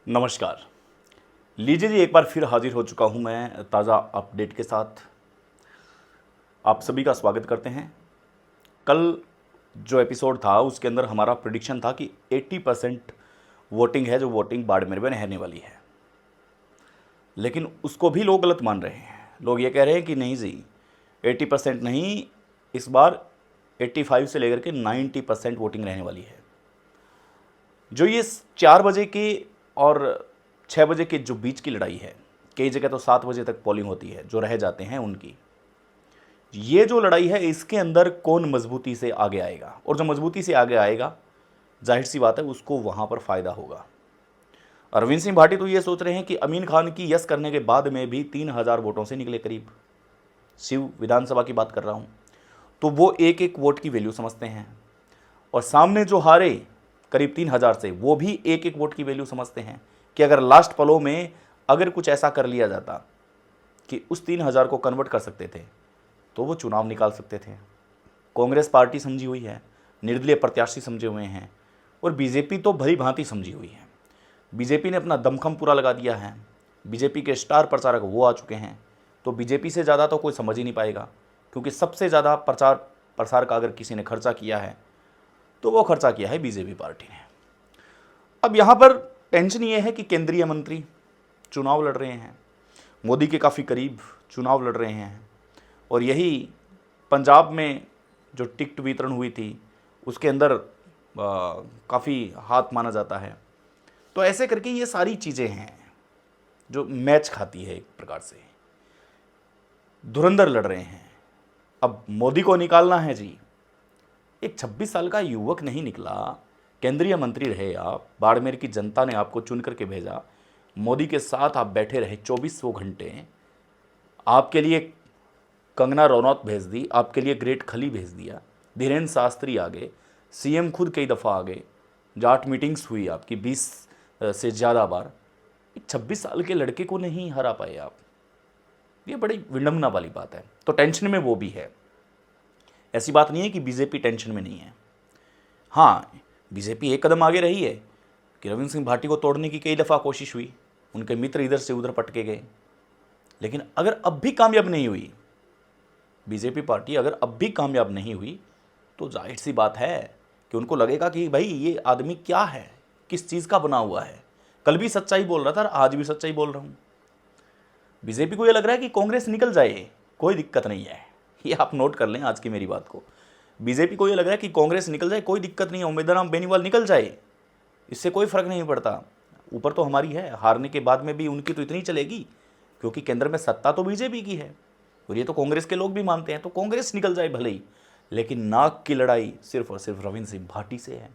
नमस्कार। लीजिए जी, एक बार फिर हाजिर हो चुका हूं मैं ताज़ा अपडेट के साथ। आप सभी का स्वागत करते हैं। कल जो एपिसोड था उसके अंदर हमारा प्रिडिक्शन था कि 80% वोटिंग है जो वोटिंग बाड़मेर में रहने वाली है, लेकिन उसको भी लोग गलत मान रहे हैं। लोग ये कह रहे हैं कि नहीं जी, 80% नहीं, इस बार 85 से लेकर के 90% वोटिंग रहने वाली है। जो ये 4 बजे के और 6 बजे के जो बीच की लड़ाई है, कई जगह तो 7 बजे तक पोलिंग होती है, जो रह जाते हैं उनकी, ये जो लड़ाई है इसके अंदर कौन मजबूती से आगे आएगा, और जो मजबूती से आगे आएगा जाहिर सी बात है उसको वहां पर फायदा होगा। अरविंद सिंह भाटी तो ये सोच रहे हैं कि अमीन खान की यस करने के बाद में भी 3000 वोटों से निकले करीब, शिव विधानसभा की बात कर रहा हूं, तो वो एक एक वोट की वैल्यू समझते हैं। और सामने जो हारे करीब 3000 से, वो भी एक एक वोट की वैल्यू समझते हैं कि अगर लास्ट पलों में अगर कुछ ऐसा कर लिया जाता कि उस 3000 को कन्वर्ट कर सकते थे तो वो चुनाव निकाल सकते थे। कांग्रेस पार्टी समझी हुई है, निर्दलीय प्रत्याशी समझे हुए हैं, और बीजेपी तो भली भांति समझी हुई है। बीजेपी ने अपना दमखम पूरा लगा दिया है, बीजेपी के स्टार प्रचारक वो आ चुके हैं, तो बीजेपी से ज़्यादा तो कोई समझ ही नहीं पाएगा, क्योंकि सबसे ज़्यादा प्रचार प्रसार का अगर किसी ने खर्चा किया है तो वो खर्चा किया है बीजेपी पार्टी ने। अब यहाँ पर टेंशन ये है कि केंद्रीय मंत्री चुनाव लड़ रहे हैं, मोदी के काफ़ी करीब चुनाव लड़ रहे हैं, और यही पंजाब में जो टिकट वितरण हुई थी उसके अंदर काफ़ी हाथ माना जाता है। तो ऐसे करके ये सारी चीज़ें हैं जो मैच खाती है, एक प्रकार से धुरंधर लड़ रहे हैं। अब मोदी को निकालना है जी, एक 26 साल का युवक नहीं निकला, केंद्रीय मंत्री रहे आप, बाड़मेर की जनता ने आपको चुन करके भेजा, मोदी के साथ आप बैठे रहे 2400 घंटे, आपके लिए कंगना रनौत भेज दी, आपके लिए ग्रेट खली भेज दिया, धीरेन्द्र शास्त्री आ गए, सीएम खुद कई दफ़ा आ गए, जाट मीटिंग्स हुई आपकी 20 से ज़्यादा बार, एक 26 साल के लड़के को नहीं हरा पाए आप। ये बड़ी विडंबना वाली बात है। तो टेंशन में वो भी है, ऐसी बात नहीं है कि बीजेपी टेंशन में नहीं है। हाँ, बीजेपी एक कदम आगे रही है कि रविंद्र सिंह भाटी को तोड़ने की कई दफ़ा कोशिश हुई, उनके मित्र इधर से उधर पटके गए, लेकिन अगर अब भी कामयाब नहीं हुई बीजेपी पार्टी, अगर अब भी कामयाब नहीं हुई, तो जाहिर सी बात है कि उनको लगेगा कि भाई ये आदमी क्या है, किस चीज़ का बना हुआ है। कल भी सच्चाई बोल रहा था, आज भी सच्चाई बोल रहा हूँ। बीजेपी को ये लग रहा है कि कांग्रेस निकल जाए, कोई दिक्कत नहीं है, ये आप नोट कर लें आज की मेरी बात को। बीजेपी को ये लग रहा है कि कांग्रेस निकल जाए, कोई दिक्कत नहीं है, उम्मीदवार राम बेनीवाल निकल जाए, इससे कोई फर्क नहीं पड़ता, ऊपर तो हमारी है, हारने के बाद में भी उनकी तो इतनी चलेगी, क्योंकि केंद्र में सत्ता तो बीजेपी की है, और ये तो कांग्रेस के लोग भी मानते हैं, तो कांग्रेस निकल जाए भले ही, लेकिन नाक की लड़ाई सिर्फ और सिर्फ रविंद्र सिंह भाटी से है।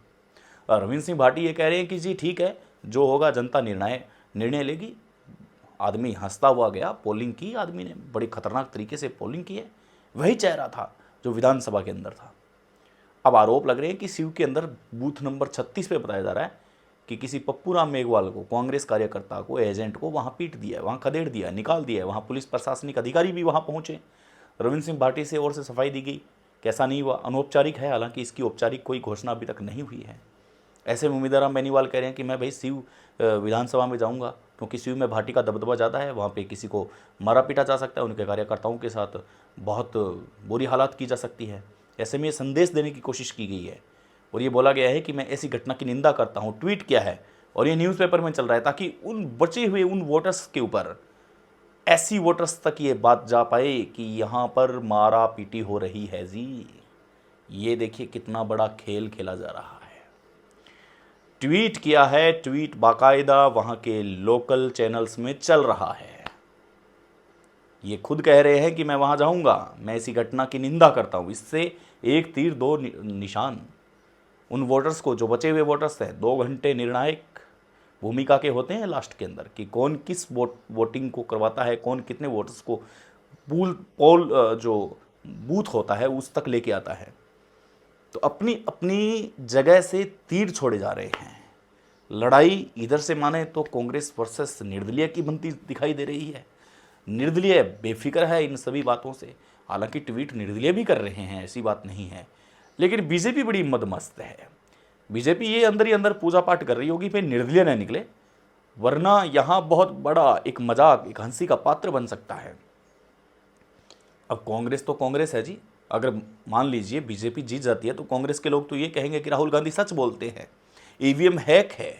और रविंद्र सिंह भाटी ये कह रहे हैं कि जी ठीक है, जो होगा जनता निर्णय लेगी। आदमी हंसता हुआ गया, पोलिंग की आदमी ने, बड़ी खतरनाक तरीके से पोलिंग की है, वही चेहरा था जो विधानसभा के अंदर था। अब आरोप लग रहे हैं कि शिव के अंदर बूथ नंबर 36 पे बताया जा रहा है कि किसी पप्पू राम मेघवाल को, कांग्रेस कार्यकर्ता को, एजेंट को वहाँ पीट दिया है, वहाँ खदेड़ दिया है, निकाल दिया है, वहाँ पुलिस प्रशासनिक अधिकारी भी वहाँ पहुँचे, रविंद्र सिंह भाटी से और से सफाई दी गई, कैसा नहीं हुआ, अनौपचारिक है, हालांकि इसकी औपचारिक कोई घोषणा अभी तक नहीं हुई है। ऐसे में उम्मीदवार राम बेनीवाल कह रहे हैं कि मैं भाई शिव विधानसभा में जाऊंगा, क्योंकि शिव में भाटी का दबदबा ज़्यादा है, वहाँ पे किसी को मारा पीटा जा सकता है, उनके कार्यकर्ताओं के साथ बहुत बुरी हालात की जा सकती है। ऐसे में ये संदेश देने की कोशिश की गई है, और ये बोला गया है कि मैं ऐसी घटना की निंदा करता हूँ, ट्वीट किया है, और ये न्यूज़पेपर में चल रहा है, ताकि उन बचे हुए उन वोटर्स के ऊपर, ऐसी वोटर्स तक ये बात जा पाए कि यहाँ पर मारा पीटी हो रही है जी। ये देखिए कितना बड़ा खेल खेला जा रहा है। ट्वीट किया है, ट्वीट बाकायदा वहाँ के लोकल चैनल्स में चल रहा है। ये खुद कह रहे हैं कि मैं वहाँ जाऊँगा, मैं ऐसी घटना की निंदा करता हूँ। इससे एक तीर दो निशान, उन वोटर्स को, जो बचे हुए वोटर्स हैं, 2 घंटे निर्णायक भूमिका के होते हैं लास्ट के अंदर, कि कौन किस वोटिंग को करवाता है, कौन कितने वोटर्स को पोल जो बूथ होता है उस तक लेके आता है। तो अपनी अपनी जगह से तीर छोड़े जा रहे हैं। लड़ाई इधर से माने तो कांग्रेस वर्सेस निर्दलीय की बनती दिखाई दे रही है। निर्दलीय बेफिक्र है इन सभी बातों से, हालांकि ट्वीट निर्दलीय भी कर रहे हैं, ऐसी बात नहीं है, लेकिन बीजेपी बड़ी मदमस्त है। बीजेपी ये अंदर ही अंदर पूजा पाठ कर रही होगी, फिर निर्दलीय न निकले वरना यहाँ बहुत बड़ा एक मजाक, एक हंसी का पात्र बन सकता है। अब कांग्रेस तो कांग्रेस है जी। अगर मान लीजिए बीजेपी जीत जाती है तो कांग्रेस के लोग तो ये कहेंगे कि राहुल गांधी सच बोलते हैं, ईवीएम हैक है।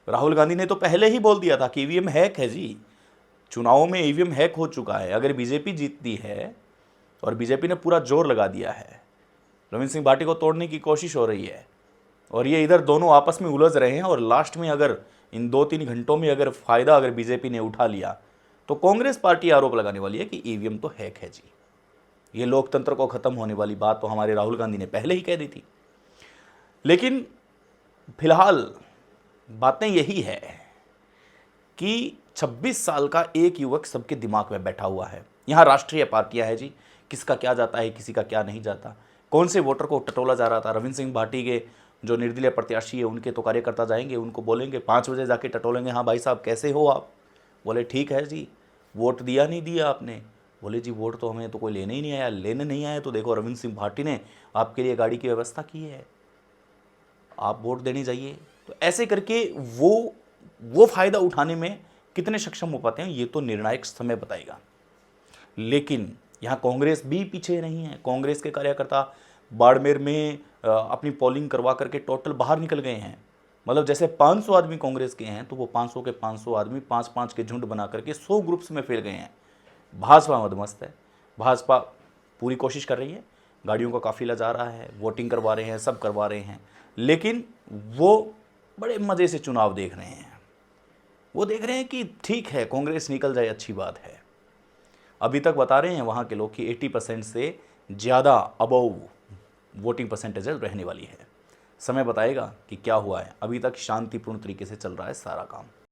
राहुल गांधी ने तो पहले ही बोल दिया था कि ईवीएम हैक है जी, चुनावों में ईवीएम हैक हो चुका है। अगर बीजेपी जीतती है, और बीजेपी ने पूरा जोर लगा दिया है, रविंद्र सिंह भाटी को तोड़ने की कोशिश हो रही है, और ये इधर दोनों आपस में उलझ रहे हैं, और लास्ट में अगर इन 2-3 घंटों में अगर फ़ायदा अगर बीजेपी ने उठा लिया तो कांग्रेस पार्टी आरोप लगाने वाली है कि ईवीएम तो हैक है जी। ये लोकतंत्र को ख़त्म होने वाली बात तो हमारे राहुल गांधी ने पहले ही कह दी थी। लेकिन फिलहाल बातें यही है कि 26 साल का एक युवक सबके दिमाग में बैठा हुआ है। यहाँ राष्ट्रीय पार्टियां हैं जी, किसका क्या जाता है, किसी का क्या नहीं जाता, कौन से वोटर को टटोला जा रहा था। रविंद्र सिंह भाटी के जो निर्दलीय प्रत्याशी है उनके तो कार्यकर्ता जाएंगे, उनको बोलेंगे 5 बजे जाके टटोलेंगे, हाँ भाई साहब कैसे हो आप। बोले ठीक है जी, वोट दिया नहीं दिया आपने। बोले जी वोट तो हमें तो कोई लेने ही नहीं आया, लेने नहीं आया तो देखो रविंद्र सिंह भाटी ने आपके लिए गाड़ी की व्यवस्था की है, आप वोट देने जाइए। तो ऐसे करके वो फायदा उठाने में कितने सक्षम हो पाते हैं ये तो निर्णायक समय बताएगा। लेकिन यहाँ कांग्रेस भी पीछे नहीं है। कांग्रेस के कार्यकर्ता बाड़मेर में अपनी पोलिंग करवा करके टोटल बाहर निकल गए हैं। मतलब जैसे 500 आदमी कांग्रेस के हैं तो वो 500 के 500 आदमी 5-5 के झुंड बना करके 100 ग्रुप्स में फैल गए हैं। भाजपा मदमस्त है, भाजपा पूरी कोशिश कर रही है, गाड़ियों का काफिला जा रहा है, वोटिंग करवा रहे हैं, सब करवा रहे हैं, लेकिन वो बड़े मज़े से चुनाव देख रहे हैं। वो देख रहे हैं कि ठीक है कांग्रेस निकल जाए अच्छी बात है। अभी तक बता रहे हैं वहाँ के लोग कि 80% से ज़्यादा अबव वोटिंग परसेंटेज रहने वाली है। समय बताएगा कि क्या हुआ है। अभी तक शांतिपूर्ण तरीके से चल रहा है सारा काम।